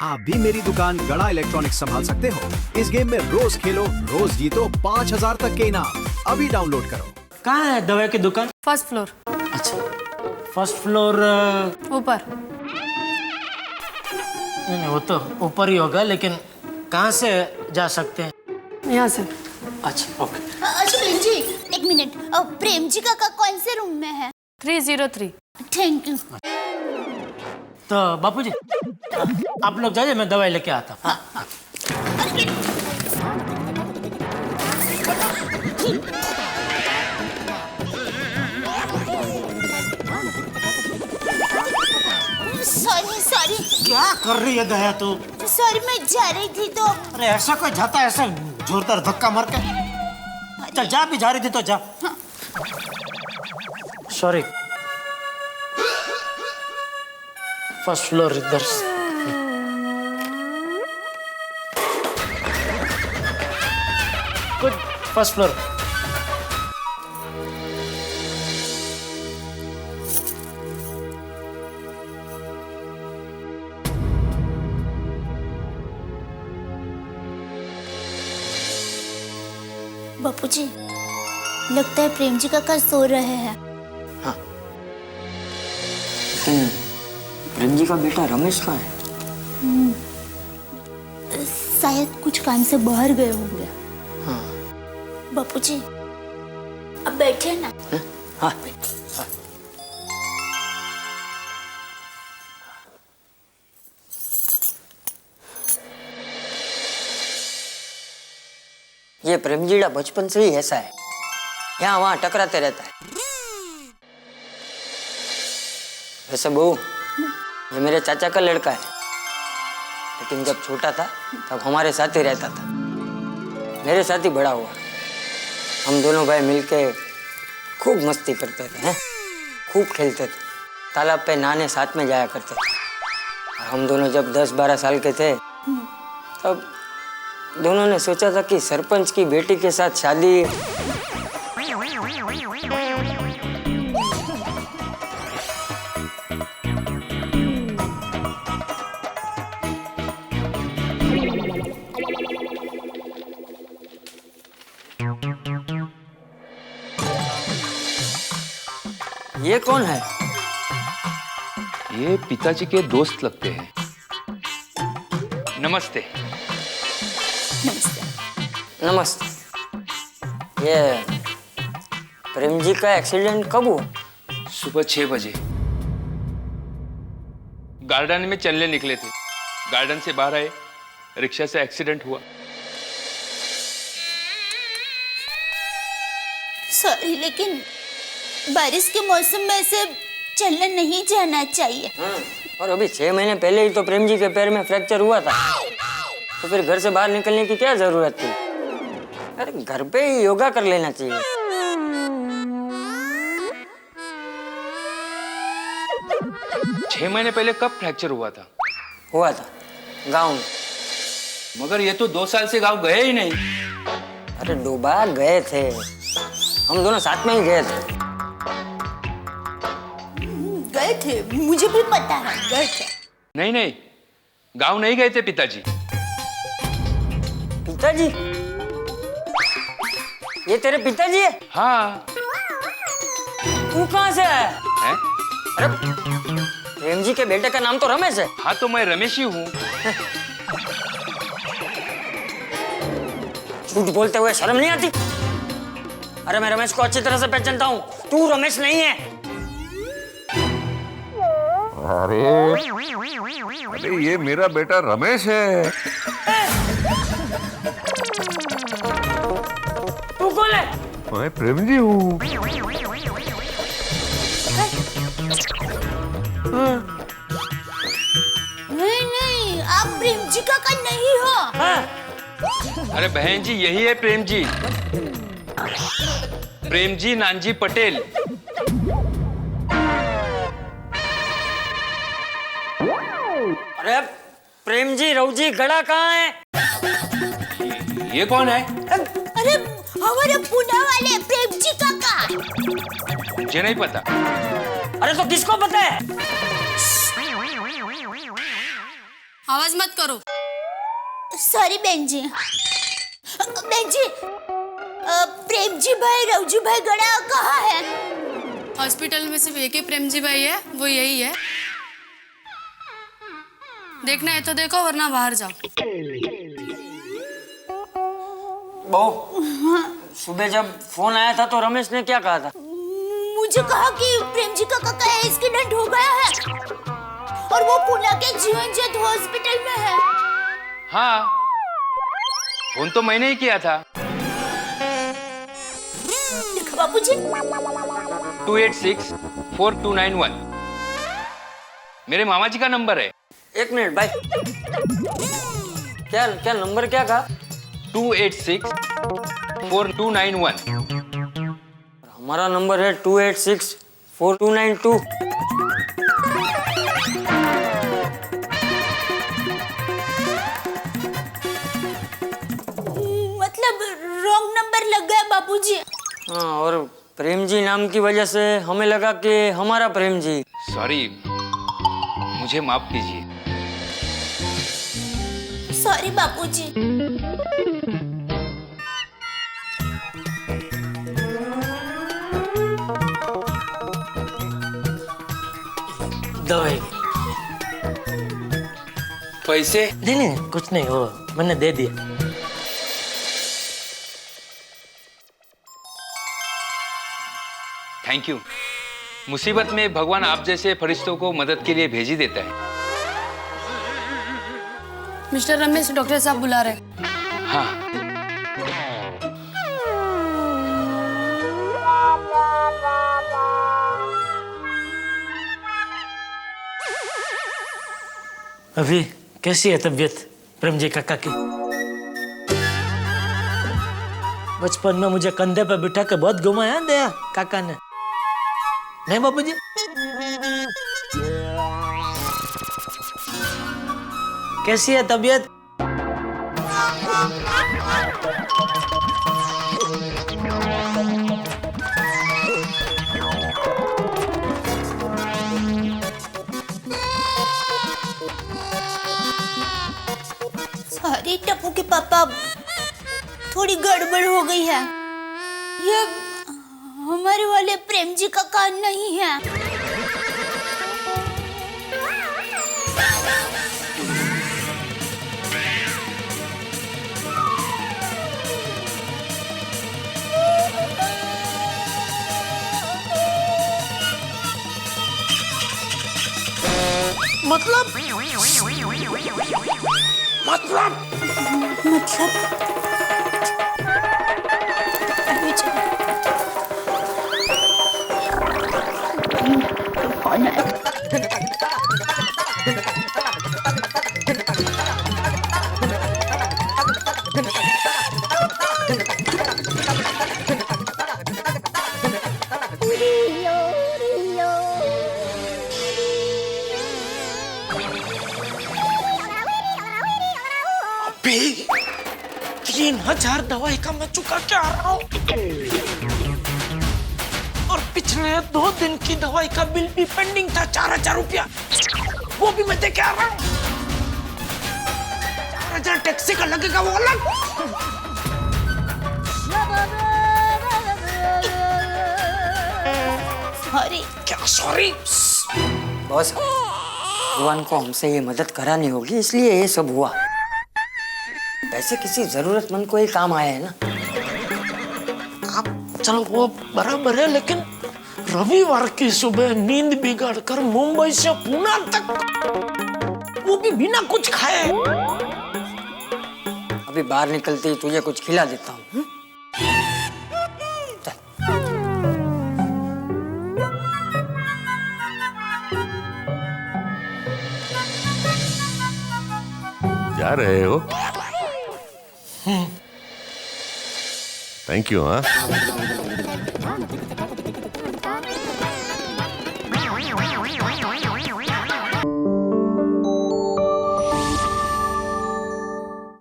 आप भी मेरी दुकान गड़ा इलेक्ट्रॉनिक्स संभाल सकते हो। इस गेम में रोज खेलो, रोज जीतो 5000 तक के इनाम। अभी डाउनलोड करो। कहाँ है दवा की दुकान? First floor. अच्छा, फर्स्ट फ्लोर ऊपर। नहीं वो तो ऊपर ही होगा, लेकिन कहाँ से जा सकते हैं? यहाँ से। अच्छा ओके। अच्छा प्रेम जी, एक मिनट। प्रेम जी का कौन से रूम में है? 303। Thank you. तो बापूजी आप लोग जाइए, मैं दवाई लेके आता हूँ। हाँ। सॉरी। क्या कर रही है दया तू? सॉरी, मैं जा रही थी तो। अरे ऐसा कोई जाता है ऐसा जोरदार धक्का मार के? चल जा, भी जा रही थी तो जा। सॉरी। फर्स्ट फ्लोर इधर से। Good, first floor. बापूजी, लगता है प्रेम जी काका सो रहे हैं। हाँ, लेकिन प्रेम जी का बेटा रमेश कहाँ है? शायद कुछ काम से बाहर गए होंगे। हाँ। बापूजी, अब बैठे ना। हाँ। ये प्रेम जीड़ा बचपन से ही ऐसा है, यहाँ वहाँ टकराते रहता है। वैसे बहू, ये मेरे चाचा का लड़का है, लेकिन जब छोटा था तब हमारे साथ ही रहता था, मेरे साथ ही बड़ा हुआ। हम दोनों भाई मिलके खूब मस्ती करते थे, हैं? खूब खेलते थे, तालाब पे नहाने साथ में जाया करते थे। और हम दोनों जब 10-12 साल के थे तब दोनों ने सोचा था कि सरपंच की बेटी के साथ शादी। ये कौन है? ये पिताजी के दोस्त लगते हैं। नमस्ते। नमस्ते। ये प्रेम जी का एक्सीडेंट कब हुआ? सुबह 6 बजे गार्डन में चलने निकले थे, गार्डन से बाहर आए, रिक्शा से एक्सीडेंट हुआ। सॉरी, लेकिन बारिश के मौसम में से चलने नहीं जाना चाहिए। और अभी 6 महीने पहले ही तो प्रेम जी के पैर में फ्रैक्चर हुआ था, तो फिर घर से बाहर निकलने की क्या जरूरत थी? अरे घर पे ही योगा कर लेना चाहिए। छह महीने पहले कब फ्रैक्चर हुआ था? हुआ था गांव में। मगर ये तो 2 साल से गांव गए ही नहीं। अरे डोबा गए थे, हम दोनों साथ में ही गए थे। गए थे, मुझे भी पता है, गए थे। नहीं, गांव नहीं गए थे पिताजी। पिताजी? ये तेरे पिताजी है? हाँ। तू कहाँ से आया? है? अरे प्रेम जी के बेटे का नाम तो रमेश है। हाँ तो मैं रमेश ही हूँ। झूठ बोलते हुए शर्म नहीं आती? अरे मैं रमेश को अच्छी तरह से पहचानता हूँ, तू रमेश नहीं है। अरे ये मेरा बेटा रमेश है। तू कौन है? मैं प्रेम जी हूँ। नहीं, आप प्रेम जी का नहीं हो। हाँ? अरे बहन जी, यही है प्रेम जी। प्रेम जी नानजी पटेल। अरे प्रेम जी रवजी गड़ा कहाँ है? ये कौन है? अरे हमारे पुणे वाले प्रेम जी काका। मुझे नहीं पता। अरे तो किसको पता है? आवाज मत करो। सॉरी बहन जी। बहन जी, प्रेम जी भाई, रवजू भाई गड़ा कहाँ है? हॉस्पिटल में सिर्फ एक ही प्रेम जी भाई है, वो यही है। देखना है तो देखो, वरना बाहर जाओ। बहू, सुबह जब फोन आया था तो रमेश ने क्या कहा था? मुझे कहा कि प्रेम जी का काका एक्सीडेंट हो गया है और वो पुणे के जीवन ज्योति हॉस्पिटल में है। हाँ, फोन तो मैंने ही किया था। देखो बापूजी, 286-4291 मेरे मामा जी का नंबर है। एक मिनट भाई, क्या नंबर क्या कहा? 286-4291। हमारा नंबर है 286-4292। मतलब रॉन्ग नंबर लग गया बापूजी। हाँ, और प्रेम जी नाम की वजह से हमें लगा कि हमारा प्रेम जी। सॉरी, मुझे माफ कीजिए। सॉरी बापूजी। दवाई पैसे? नहीं, कुछ नहीं, वो मैंने दे दिया। Thank you. मुसीबत में भगवान आप जैसे फरिश्तों को मदद के लिए भेज ही देता है। मिस्टर रमेश, डॉक्टर साहब बुला रहे। हाँ, अभी कैसी है तबीयत प्रेम जी काका की? बचपन में मुझे कंधे पे बिठा के बहुत घुमाया दया काका ने, नहीं बापूजी? कैसी है तबीयत? सॉरी टप्पू के पापा, थोड़ी गड़बड़ हो गई है। ये हमारे वाले प्रेम जी का कान नहीं है। मतलब अभी चलो। कौन है? अभी 3000 दवाई का मैं चुका के आ रहा हूँ, और पिछले 2 दिन की दवाई का बिल भी पेंडिंग था, 4000 रुपया, वो भी मैं दे के आ रहा हूँ। 4000 टैक्सी का लगेगा, वो अलग। सॉरी। क्या सॉरी? बॉस, भगवान को हमसे ये मदद करानी होगी, इसलिए ये सब हुआ। वैसे किसी जरूरतमंद को ही काम आया है ना। आप चलो वो बराबर है, लेकिन रविवार की सुबह नींद बिगाड़ कर मुंबई से पुणे तक, वो भी बिना कुछ खाए। अभी बाहर निकलते ही तुझे कुछ खिला देता हूँ। जा रहे हो? Thank you. हाँ,